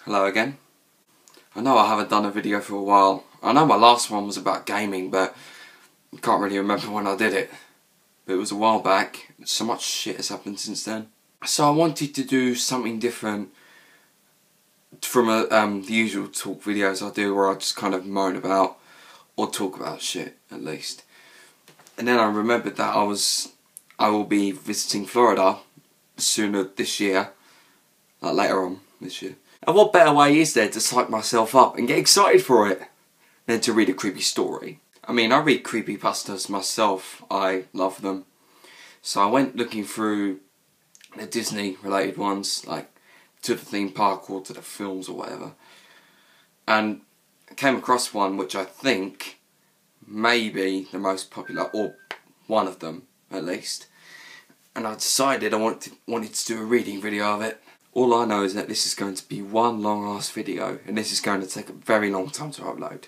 Hello again. I know I haven't done a video for a while. I know my last one was about gaming, but I can't really remember when I did it. But it was a while back. So much shit has happened since then. So I wanted to do something different from the usual talk videos I do, where I just kind of moan about or talk about shit at least. And then I remembered that I will be visiting Florida sooner this year, like later on this year. And what better way is there to psych myself up and get excited for it than to read a creepy story? I mean, I read CreepyPastas myself. I love them. So I went looking through the Disney related ones, like to the theme park or to the films or whatever. And I came across one which I think may be the most popular, or one of them at least. And I decided I wanted to do a reading video of it. All I know is that this is going to be one long ass video, and this is going to take a very long time to upload.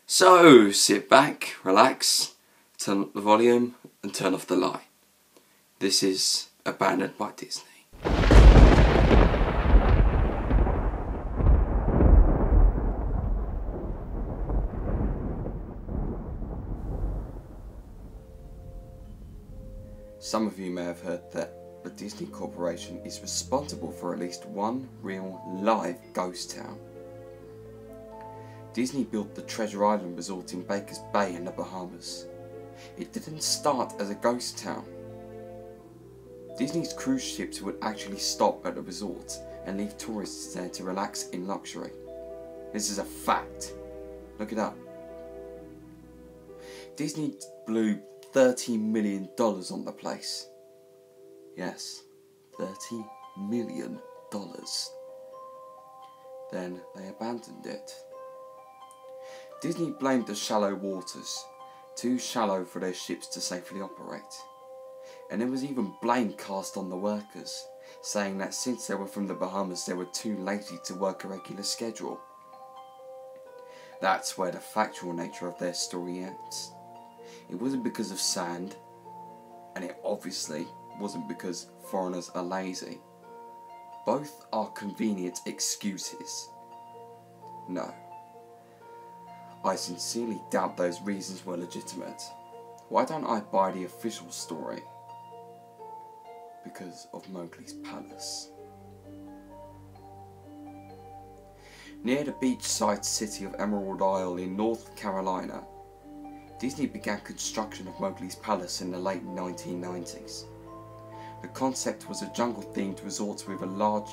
So sit back, relax, turn up the volume and turn off the light. This is Abandoned by Disney. Some of you may have heard that the Disney Corporation is responsible for at least one real live ghost town. Disney built the Treasure Island resort in Baker's Bay in the Bahamas. It didn't start as a ghost town. Disney's cruise ships would actually stop at the resort and leave tourists there to relax in luxury. This is a fact. Look it up. Disney blew $30 million on the place. Yes, $30 million. Then they abandoned it. Disney blamed the shallow waters, too shallow for their ships to safely operate. And there was even blame cast on the workers, saying that since they were from the Bahamas they were too lazy to work a regular schedule. That's where the factual nature of their story ends. It wasn't because of sand, and it obviously wasn't because foreigners are lazy. Both are convenient excuses. No. I sincerely doubt those reasons were legitimate. Why don't I buy the official story? Because of Mowgli's palace. Near the beachside city of Emerald Isle in North Carolina, Disney began construction of Mowgli's palace in the late 1990s. The concept was a jungle-themed resort with a large,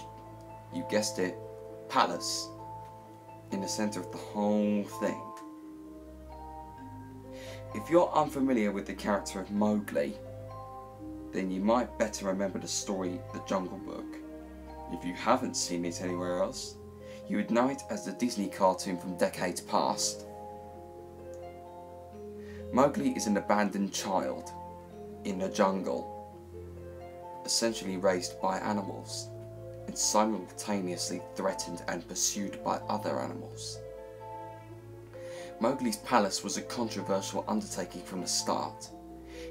you guessed it, palace in the centre of the whole thing. If you're unfamiliar with the character of Mowgli, then you might better remember the story The Jungle Book. If you haven't seen it anywhere else, you would know it as the Disney cartoon from decades past. Mowgli is an abandoned child in the jungle, essentially raised by animals and simultaneously threatened and pursued by other animals. Mowgli's palace was a controversial undertaking from the start.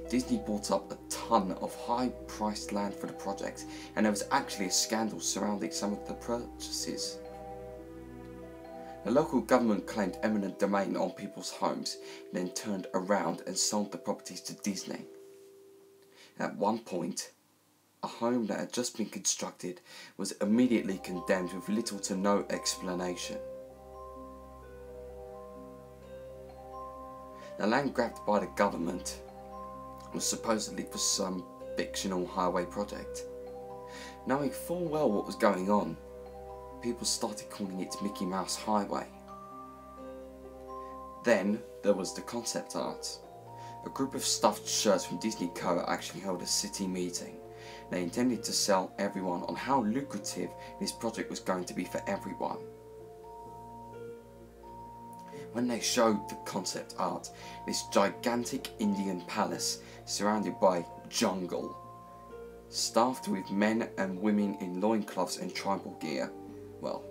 Disney bought up a ton of high-priced land for the project, and there was actually a scandal surrounding some of the purchases. The local government claimed eminent domain on people's homes, and then turned around and sold the properties to Disney. At one point, a home that had just been constructed was immediately condemned with little to no explanation. The land grabbed by the government was supposedly for some fictional highway project. Knowing full well what was going on, people started calling it Mickey Mouse Highway. Then there was the concept art. A group of stuffed shirts from Disney Co. actually held a city meeting. They intended to sell everyone on how lucrative this project was going to be for everyone. When they showed the concept art, this gigantic Indian palace surrounded by jungle, staffed with men and women in loincloths and tribal gear, well,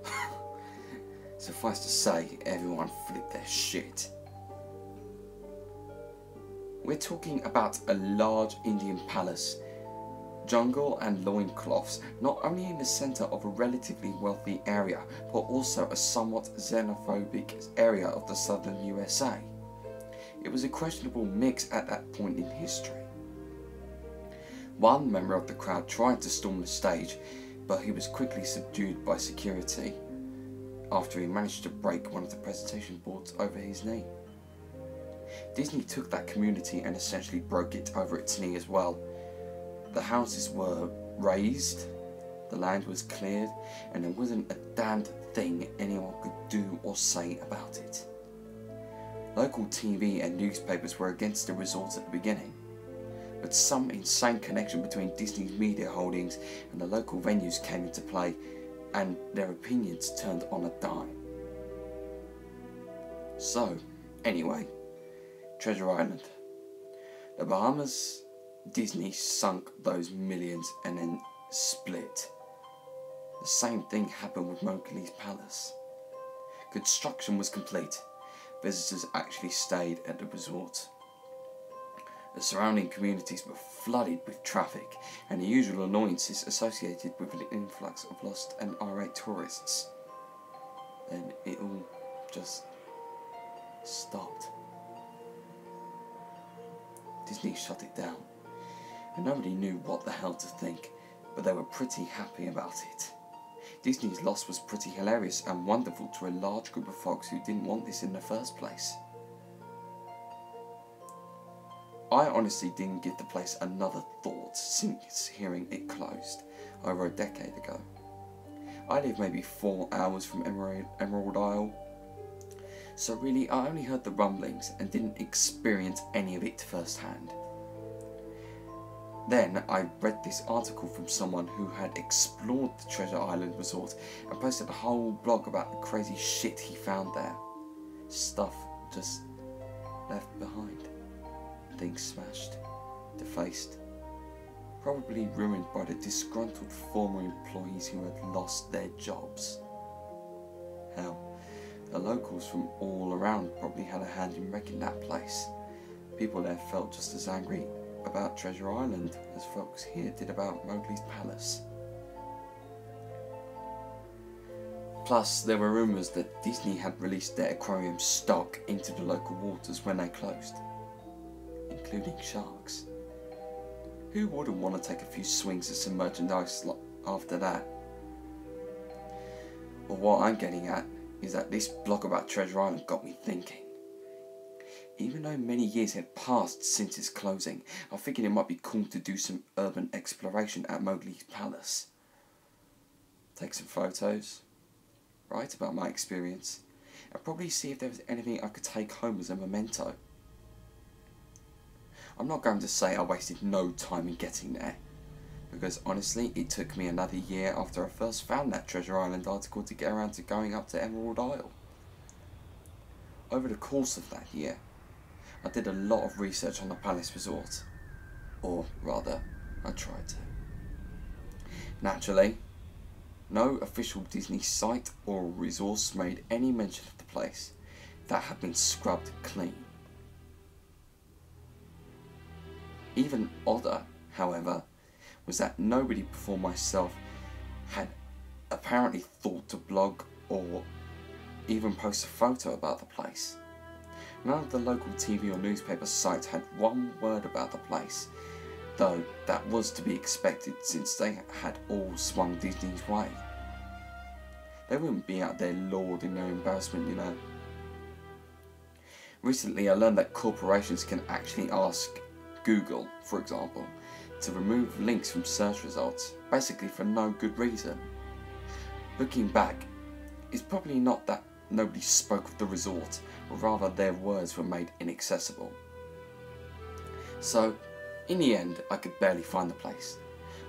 suffice to say, everyone flipped their shit. We're talking about a large Indian palace jungle and loincloths, not only in the centre of a relatively wealthy area, but also a somewhat xenophobic area of the southern USA. It was a questionable mix at that point in history. One member of the crowd tried to storm the stage, but he was quickly subdued by security after he managed to break one of the presentation boards over his knee. Disney took that community and essentially broke it over its knee as well. The houses were razed, the land was cleared, and there wasn't a damned thing anyone could do or say about it. Local TV and newspapers were against the resort at the beginning, but some insane connection between Disney's media holdings and the local venues came into play, and their opinions turned on a dime. So, anyway, Treasure Island. The Bahamas, Disney sunk those millions and then split. The same thing happened with Mowgli's Palace. Construction was complete. Visitors actually stayed at the resort. The surrounding communities were flooded with traffic and the usual annoyances associated with an influx of lost and irate tourists. Then it all just stopped. Disney shut it down, and nobody knew what the hell to think, but they were pretty happy about it. Disney's loss was pretty hilarious and wonderful to a large group of folks who didn't want this in the first place. I honestly didn't give the place another thought since hearing it closed over a decade ago. I live maybe 4 hours from Emerald Isle, so really I only heard the rumblings and didn't experience any of it firsthand. Then I read this article from someone who had explored the Treasure Island resort and posted a whole blog about the crazy shit he found there. Stuff just left behind. Things smashed, defaced, probably ruined by the disgruntled former employees who had lost their jobs. Hell, the locals from all around probably had a hand in wrecking that place. People there felt just as angry about Treasure Island as folks here did about Mowgli's Palace. Plus, there were rumours that Disney had released their aquarium stock into the local waters when they closed, including sharks. Who wouldn't want to take a few swings at some merchandise after that? But what I'm getting at is that this blog about Treasure Island got me thinking. Even though many years had passed since its closing, I figured it might be cool to do some urban exploration at Mowgli's Palace. Take some photos, write about my experience, and probably see if there was anything I could take home as a memento. I'm not going to say I wasted no time in getting there, because honestly it took me another year after I first found that Treasure Island article to get around to going up to Emerald Isle. Over the course of that year, I did a lot of research on the Palace Resort, or rather, I tried to. Naturally, no official Disney site or resource made any mention of the place that had been scrubbed clean. Even odder, however, was that nobody before myself had apparently thought to blog or even post a photo about the place. None of the local TV or newspaper sites had one word about the place, though that was to be expected since they had all swung Disney's way. They wouldn't be out there lauding their embarrassment, you know. Recently I learned that corporations can actually ask Google, for example, to remove links from search results, basically for no good reason. Looking back, it's probably not that nobody spoke of the resort, but rather their words were made inaccessible. So, in the end, I could barely find the place.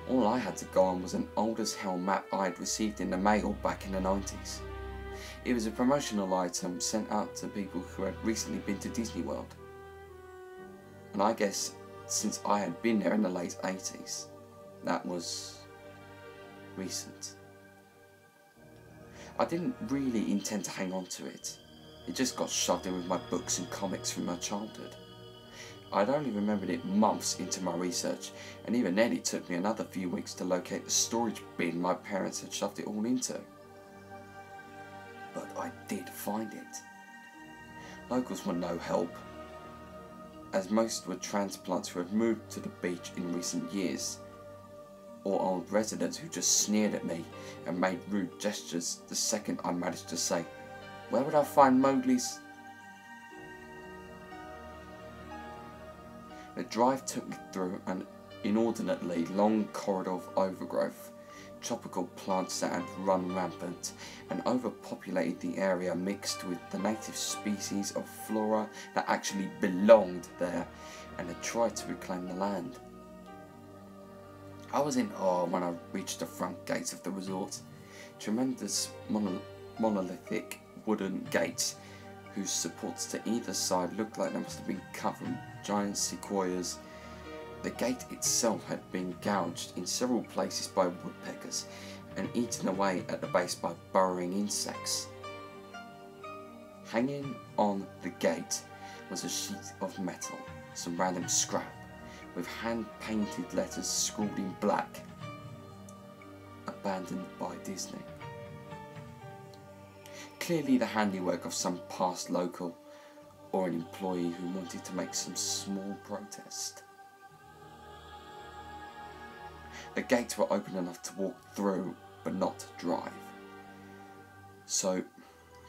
All I had to go on was an old as hell map I'd received in the mail back in the 90s. It was a promotional item sent out to people who had recently been to Disney World. And I guess since I had been there in the late 80s, that was recent. I didn't really intend to hang on to it. It just got shoved in with my books and comics from my childhood. I'd only remembered it months into my research, and even then it took me another few weeks to locate the storage bin my parents had shoved it all into. But I did find it. Locals were no help, as most were transplants who had moved to the beach in recent years, or old residents who just sneered at me and made rude gestures the second I managed to say, "Where would I find Mowgli's?" The drive took me through an inordinately long corridor of overgrowth. Tropical plants that had run rampant and overpopulated the area, mixed with the native species of flora that actually belonged there and had tried to reclaim the land. I was in awe when I reached the front gates of the resort. Tremendous monolithic wooden gates whose supports to either side looked like they must have been cut from giant sequoias. The gate itself had been gouged in several places by woodpeckers and eaten away at the base by burrowing insects. Hanging on the gate was a sheet of metal, some random scrap, with hand-painted letters scrawled in black. Abandoned by Disney. Clearly the handiwork of some past local or an employee who wanted to make some small protest. The gates were open enough to walk through, but not drive. So,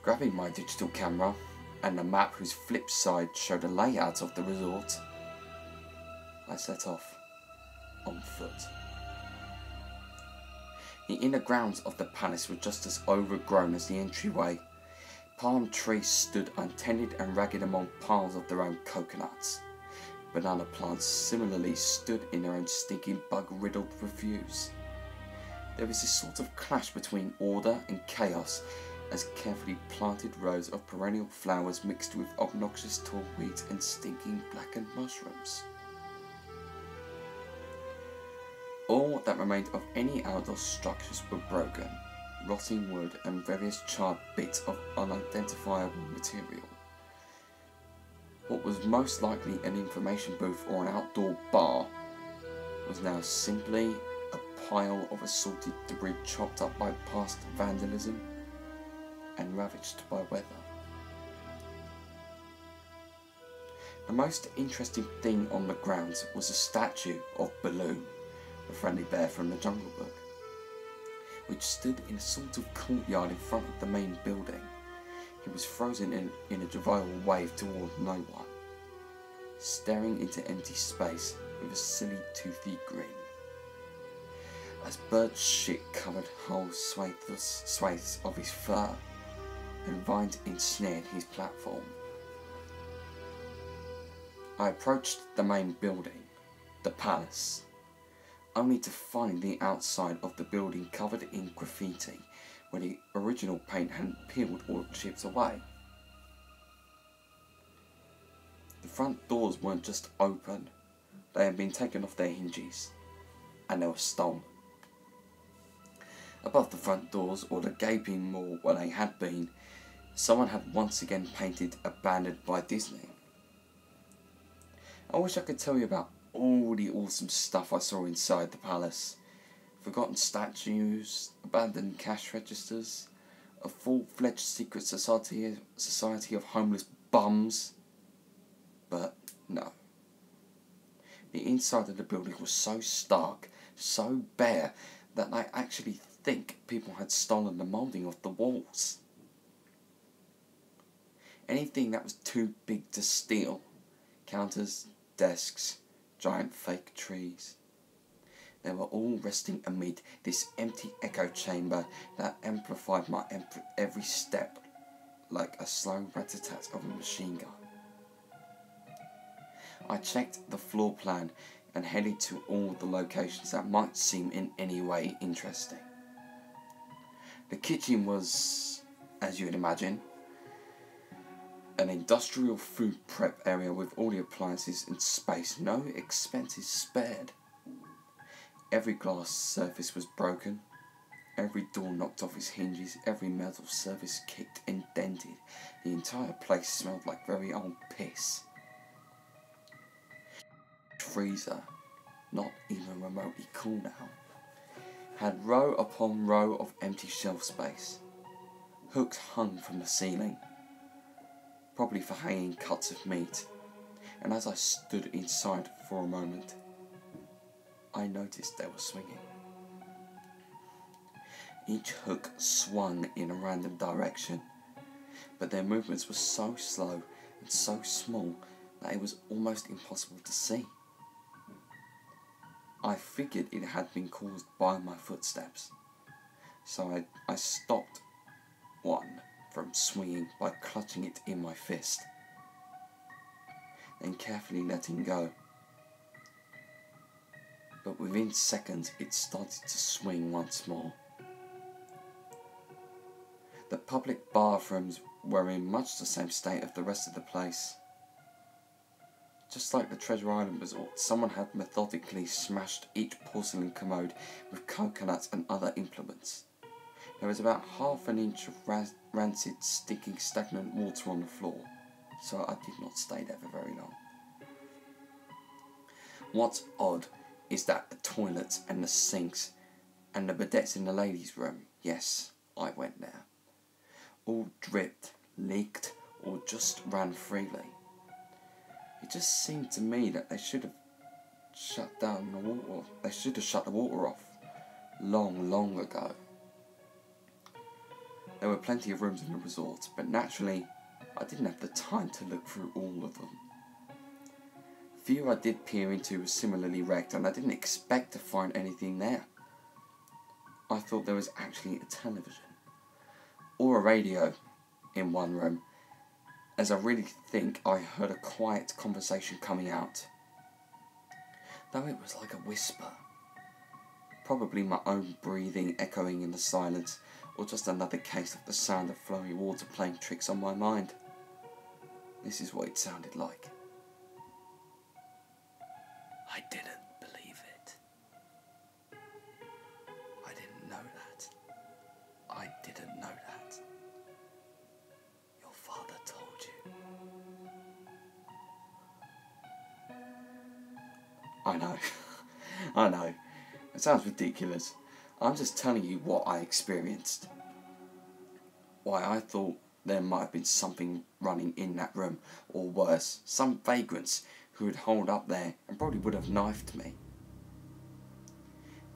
grabbing my digital camera and a map whose flip side showed a layout of the resort, I set off on foot. The inner grounds of the palace were just as overgrown as the entryway. Palm trees stood untended and ragged among piles of their own coconuts. Banana plants similarly stood in their own stinking bug-riddled refuse. There was this sort of clash between order and chaos as carefully planted rows of perennial flowers mixed with obnoxious tall weeds and stinking blackened mushrooms. All that remained of any outdoor structures were broken, rotting wood and various charred bits of unidentifiable material. What was most likely an information booth or an outdoor bar was now simply a pile of assorted debris chopped up by past vandalism and ravaged by weather. The most interesting thing on the grounds was a statue of Baloo, the friendly bear from the Jungle Book, which stood in a sort of courtyard in front of the main building. He was frozen in a jovial wave toward no one, staring into empty space with a silly toothy grin, as bird shit covered whole swathes of his fur and vines ensnared his platform. I approached the main building, the palace, only to find the outside of the building covered in graffiti where the original paint hadn't peeled or chipped away. The front doors weren't just open, they had been taken off their hinges, and they were stolen. Above the front doors, or the gaping maw where they had been, someone had once again painted "Abandoned by Disney." I wish I could tell you about all the awesome stuff I saw inside the palace. Forgotten statues, abandoned cash registers, a full-fledged secret society of homeless bums. But no. The inside of the building was so stark, so bare, that I actually think people had stolen the moulding of the walls. Anything that was too big to steal. Counters, desks, giant fake trees. They were all resting amid this empty echo chamber that amplified my every step like a slow rat-a-tat of a machine gun. I checked the floor plan and headed to all the locations that might seem in any way interesting. The kitchen was, as you would imagine, an industrial food prep area with all the appliances and space, no expenses spared. Every glass surface was broken, every door knocked off its hinges, every metal surface kicked and dented. The entire place smelled like very old piss. freezer, not even remotely cool now, had row upon row of empty shelf space. Hooks hung from the ceiling, probably for hanging cuts of meat, and as I stood inside for a moment, I noticed they were swinging. Each hook swung in a random direction, but their movements were so slow and so small that it was almost impossible to see. I figured it had been caused by my footsteps, so I stopped one from swinging by clutching it in my fist, then carefully letting go. But within seconds it started to swing once more. The public bathrooms were in much the same state of the rest of the place. Just like the Treasure Island resort, someone had methodically smashed each porcelain commode with coconuts and other implements. There was about half an inch of rancid, stinking, stagnant water on the floor, so I did not stay there for very long. What's odd is that the toilets and the sinks and the bidets in the ladies' room, yes, I went there, all dripped, leaked, or just ran freely. It just seemed to me that they should have shut down the water. They should have shut the water off long ago. There were plenty of rooms in the resort, but naturally, I didn't have the time to look through all of them. Few I did peer into were similarly wrecked, and I didn't expect to find anything there. I thought there was actually a television or a radio in one room, as I really think I heard a quiet conversation coming out, though it was like a whisper. Probably my own breathing echoing in the silence, or just another case of the sound of flowing water playing tricks on my mind. This is what it sounded like. I didn't believe it. I didn't know that. I didn't know that. Your father told you. I know. I know. It sounds ridiculous. I'm just telling you what I experienced. Why I thought there might have been something running in that room, or worse, some vagrants who had holed up there and probably would have knifed me.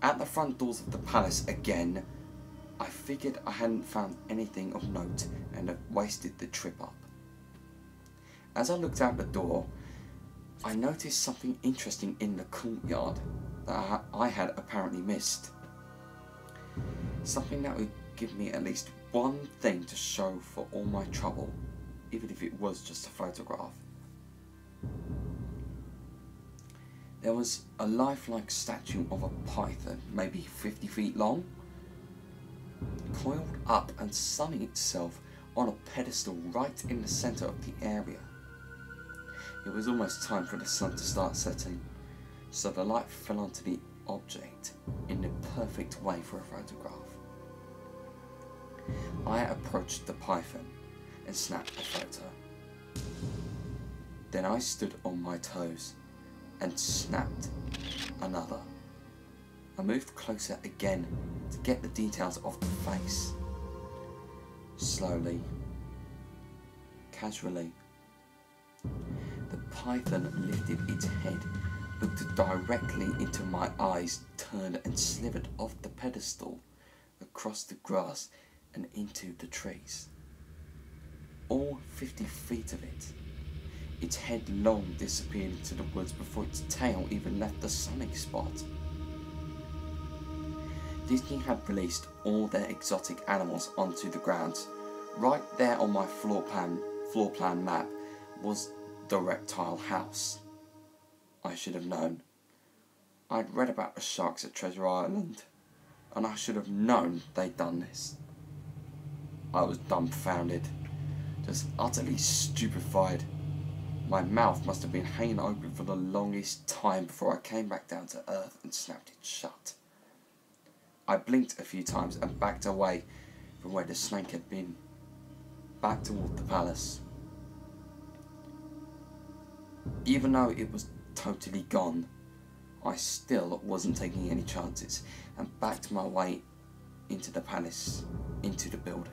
At the front doors of the palace again, I figured I hadn't found anything of note and had wasted the trip up. As I looked out the door, I noticed something interesting in the courtyard that I had apparently missed. Something that would give me at least one thing to show for all my trouble, even if it was just a photograph. There was a lifelike statue of a python, maybe 50 feet long, coiled up and sunning itself on a pedestal right in the centre of the area. It was almost time for the sun to start setting, so the light fell onto the object in the perfect way for a photograph. I approached the python and snapped a photo. Then I stood on my toes and snapped another. I moved closer again to get the details of the face. Slowly, casually, the python lifted its head, looked directly into my eyes, turned and slithered off the pedestal, across the grass and into the trees. All 50 feet of it. Its head long disappeared into the woods before its tail even left the sunning spot. Disney had released all their exotic animals onto the grounds. Right there on my floor plan map was the reptile house. I should have known. I'd read about the sharks at Treasure Island, and I should have known they'd done this. I was dumbfounded, just utterly stupefied. My mouth must have been hanging open for the longest time before I came back down to earth and snapped it shut. I blinked a few times and backed away from where the snake had been, back toward the palace. Even though it was totally gone, I still wasn't taking any chances and backed my way into the palace, into the building.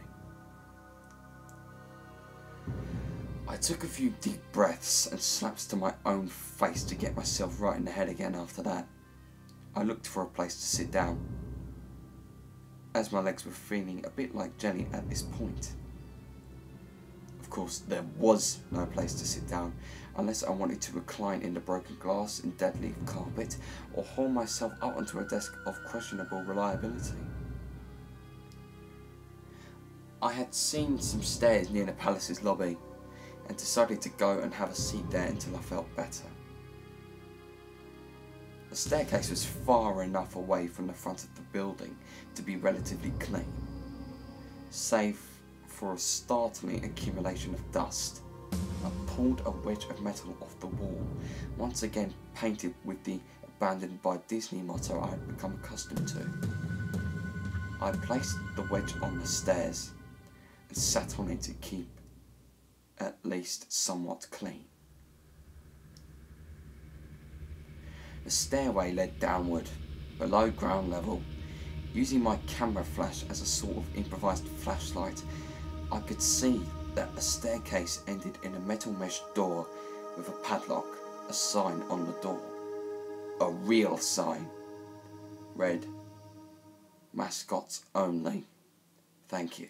I took a few deep breaths and slaps to my own face to get myself right in the head again after that. I looked for a place to sit down, as my legs were feeling a bit like jelly at this point. Of course, there was no place to sit down unless I wanted to recline in the broken glass and dead leaf carpet or haul myself out onto a desk of questionable reliability. I had seen some stairs near the palace's lobby and decided to go and have a seat there until I felt better. The staircase was far enough away from the front of the building to be relatively clean, save for a startling accumulation of dust. I pulled a wedge of metal off the wall, once again painted with the abandoned by Disney motto I had become accustomed to. I placed the wedge on the stairs and sat on it to keep at least somewhat clean. The stairway led downward, below ground level. Using my camera flash as a sort of improvised flashlight, I could see that the staircase ended in a metal mesh door with a padlock, a sign on the door. A real sign. Read, "Mascots only. Thank you."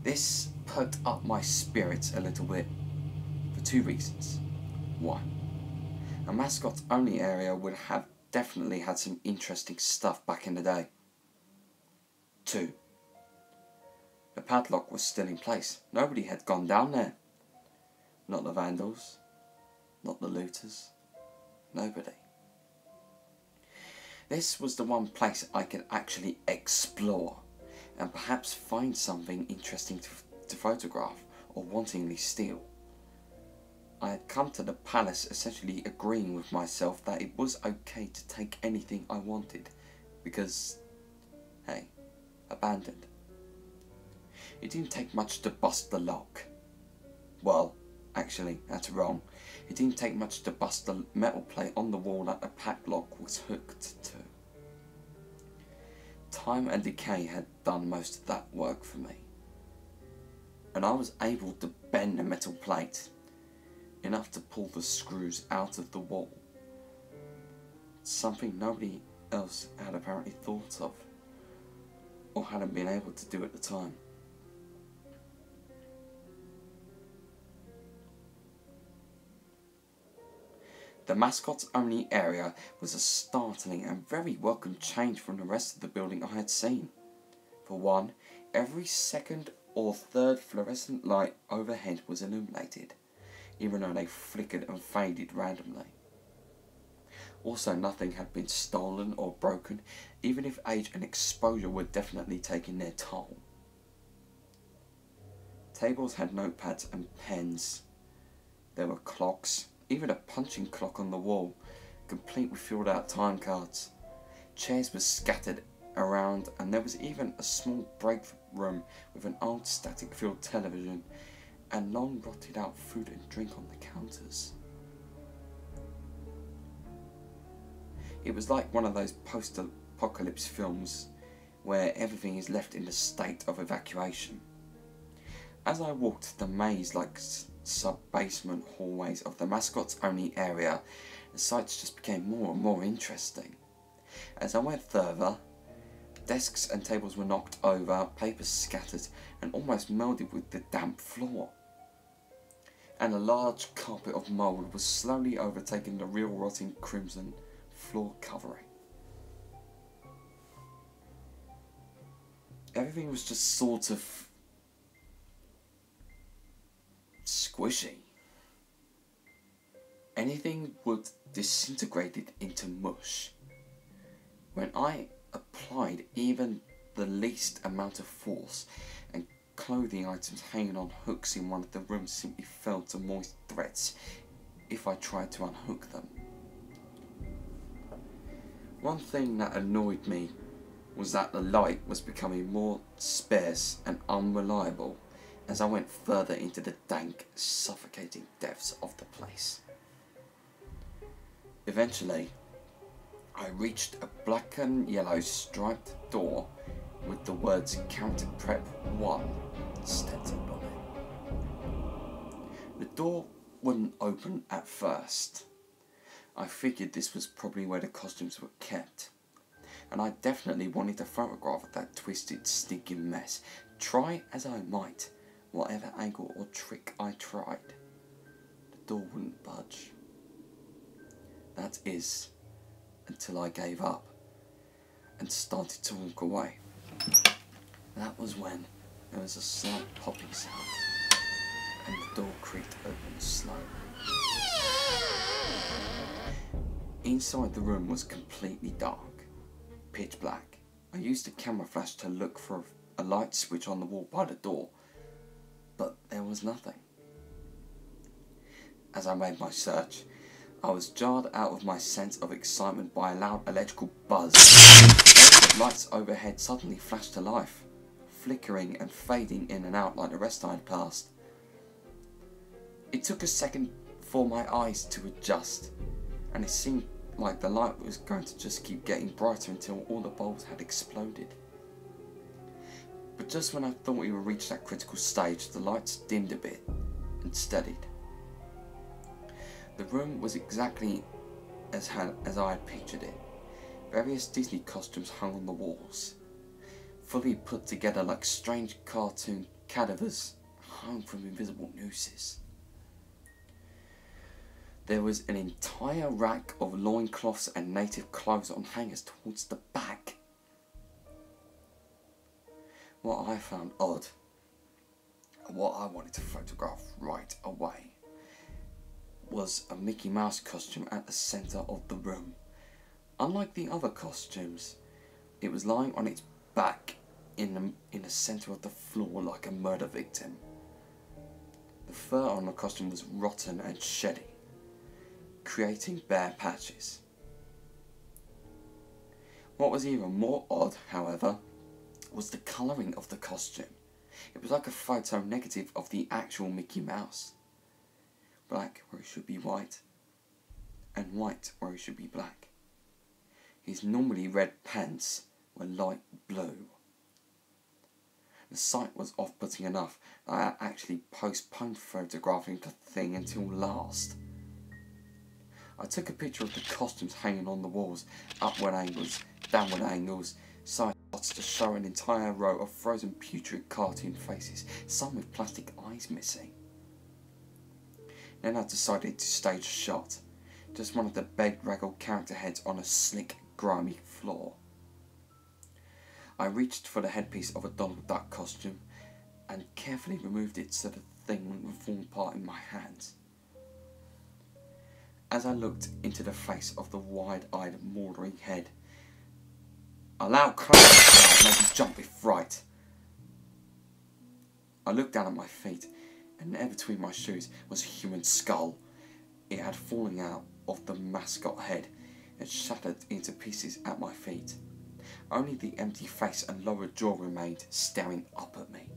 This perked up my spirits a little bit for two reasons. One, a mascots only area would have definitely had some interesting stuff back in the day. Two, the padlock was still in place. Nobody had gone down there. Not the vandals, not the looters, nobody. This was the one place I could actually explore and perhaps find something interesting to photograph or wantingly steal. I had come to the palace essentially agreeing with myself that it was okay to take anything I wanted because, hey, abandoned. It didn't take much to bust the lock. Well, actually, that's wrong. It didn't take much to bust the metal plate on the wall that the padlock was hooked to. Time and decay had done most of that work for me, and I was able to bend the metal plate enough to pull the screws out of the wall, something nobody else had apparently thought of or hadn't been able to do at the time. The mascots only area was a startling and very welcome change from the rest of the building I had seen. For one, every second or third fluorescent light overhead was illuminated, even though they flickered and faded randomly. Also, nothing had been stolen or broken, even if age and exposure were definitely taking their toll. Tables had notepads and pens. There were clocks, even a punching clock on the wall, complete with filled out time cards. Chairs were scattered around, and there was even a small break room with an old static field television and long rotted out food and drink on the counters. It was like one of those post-apocalypse films where everything is left in a state of evacuation. As I walked the maze-like sub-basement hallways of the mascots only area, the sights just became more and more interesting. As I went further, desks and tables were knocked over, papers scattered and almost melded with the damp floor. And a large carpet of mould was slowly overtaking the real rotting crimson floor covering. Everything was just sort of squishy. Anything would disintegrate it into mush. When I applied even the least amount of force, and clothing items hanging on hooks in one of the rooms simply fell to moist threads if I tried to unhook them. One thing that annoyed me was that the light was becoming more sparse and unreliable as I went further into the dank, suffocating depths of the place. Eventually, I reached a black and yellow striped door with the words Character Prep 1 stenciled on it. The door wouldn't open at first. I figured this was probably where the costumes were kept, and I definitely wanted a photograph of that twisted, stinking mess. Try as I might, whatever angle or trick I tried, the door wouldn't budge. That is, until I gave up and started to walk away. That was when there was a slight popping sound and the door creaked open slowly. Inside the room was completely dark, pitch black. I used a camera flash to look for a light switch on the wall by the door, but there was nothing. As I made my search, I was jarred out of my sense of excitement by a loud electrical buzz. The lights overhead suddenly flashed to life, flickering and fading in and out like the rest I had passed. It took a second for my eyes to adjust, and it seemed like the light was going to just keep getting brighter until all the bulbs had exploded. But just when I thought we would reach that critical stage, the lights dimmed a bit and steadied. The room was exactly as I had pictured it. Various Disney costumes hung on the walls, fully put together like strange cartoon cadavers hung from invisible nooses. There was an entire rack of loincloths and native clothes on hangers towards the back. What I found odd, and what I wanted to photograph right away, was a Mickey Mouse costume at the centre of the room. Unlike the other costumes, it was lying on its back in the centre of the floor like a murder victim. The fur on the costume was rotten and sheddy, creating bare patches. What was even more odd, however, was the colouring of the costume. It was like a photo negative of the actual Mickey Mouse. Black where it should be white, and white where it should be black. His normally red pants were light blue. The sight was off-putting enough that I actually postponed photographing the thing until last. I took a picture of the costumes hanging on the walls, upward angles, downward angles, side shots to show an entire row of frozen putrid cartoon faces, some with plastic eyes missing. Then I decided to stage a shot, just one of the bedraggled character heads on a slick, grimy floor. I reached for the headpiece of a Donald Duck costume and carefully removed it so the thing wouldn't fall apart in my hands. As I looked into the face of the wide-eyed, mouldering head, a loud crash made me jump with fright. I looked down at my feet, and there between my shoes was a human skull. It had fallen out of the mascot head and shattered into pieces at my feet. Only the empty face and lower jaw remained, staring up at me.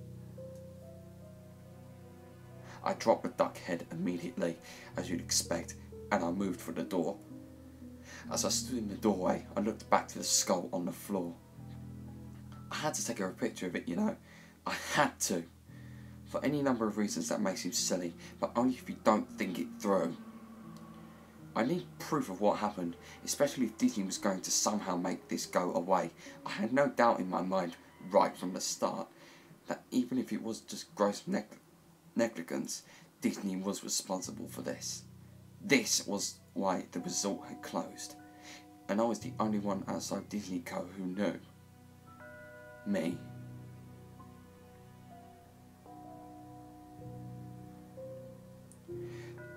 I dropped the duck head immediately, as you'd expect, and I moved for the door. As I stood in the doorway, I looked back to the skull on the floor. I had to take a picture of it, you know. I had to. For any number of reasons that may seem silly, but only if you don't think it through. I need proof of what happened, especially if Disney was going to somehow make this go away. I had no doubt in my mind, right from the start, that even if it was just gross negligence, Disney was responsible for this. This was why the resort had closed, and I was the only one outside Disney Co who knew. Me.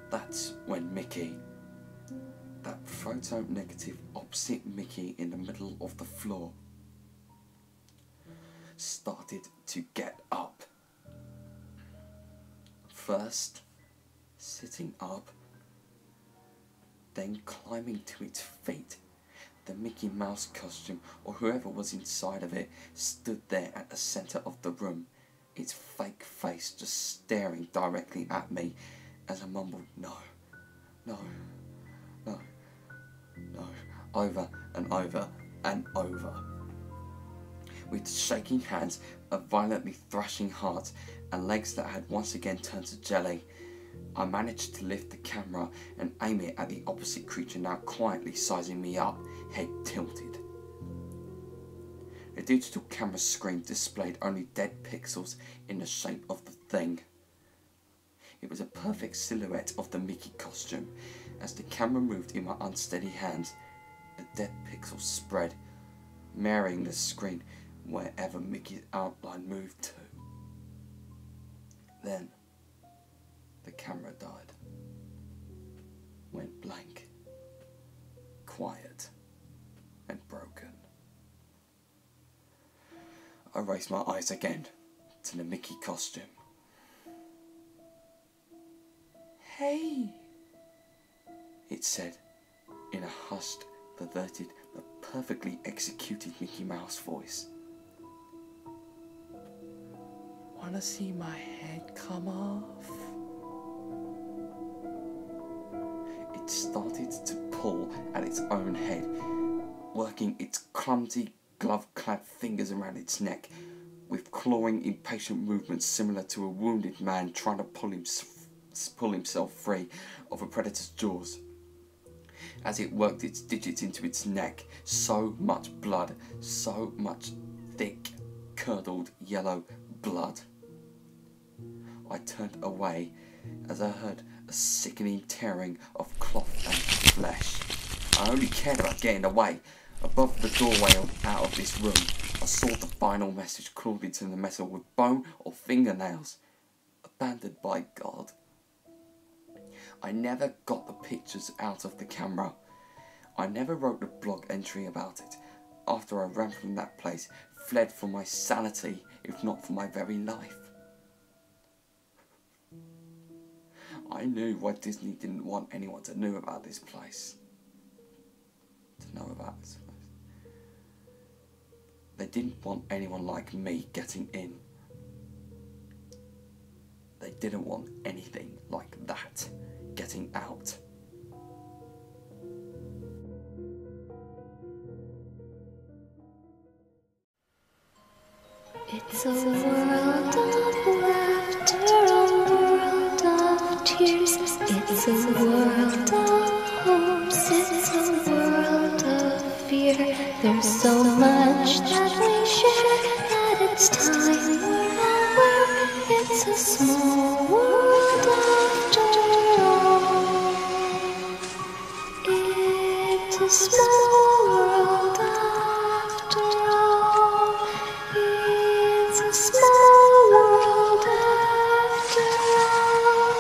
That's when Mickey, that photo negative opposite Mickey in the middle of the floor, started to get up. First, sitting up, then climbing to its feet. The Mickey Mouse costume, or whoever was inside of it, stood there at the centre of the room, its fake face just staring directly at me as I mumbled no, no, no, no, over and over and over. With shaking hands, a violently thrashing heart, and legs that had once again turned to jelly, I managed to lift the camera and aim it at the opposite creature, now quietly sizing me up, head tilted. The digital camera screen displayed only dead pixels in the shape of the thing. It was a perfect silhouette of the Mickey costume. As the camera moved in my unsteady hands, the dead pixels spread, marrying the screen wherever Mickey's outline moved to. Then, the camera died. Went blank, quiet, and broken. I raised my eyes again to the Mickey costume. "Hey," it said in a hushed, perverted, but perfectly executed Mickey Mouse voice. "Wanna see my head come off?" It started to pull at its own head, working its clumsy, glove-clad fingers around its neck, with clawing, impatient movements similar to a wounded man trying to pull himself free of a predator's jaws. As it worked its digits into its neck, so much blood, so much thick, curdled yellow blood. I turned away as I heard a sickening tearing of cloth and flesh. I only cared about getting away. Above the doorway out of this room, I saw the final message clawed into the metal with bone or fingernails. Abandoned by God. I never got the pictures out of the camera. I never wrote the blog entry about it. After I ran from that place, fled for my sanity, if not for my very life. I knew why Disney didn't want anyone to know about this place. They didn't want anyone like me getting in. They didn't want anything like that getting out. It's a world of laughter, a world of tears. It's a world of hopes, it's a world of fear. There's so much that we share that it's time we're aware. It's a small world after all. It's a small world after all. It's a small world after all.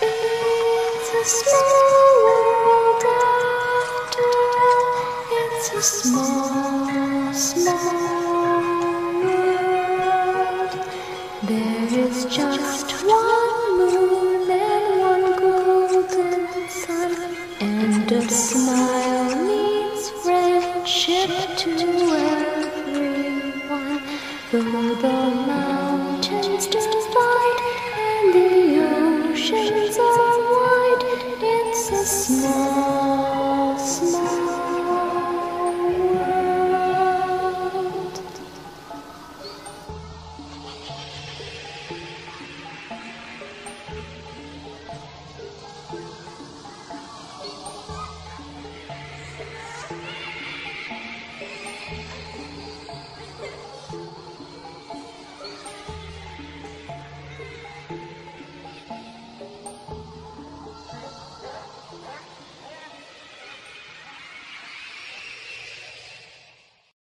It's a small world after all. It's a small, small world. There is just one moon and one golden sun, and a smile means friendship to everyone. The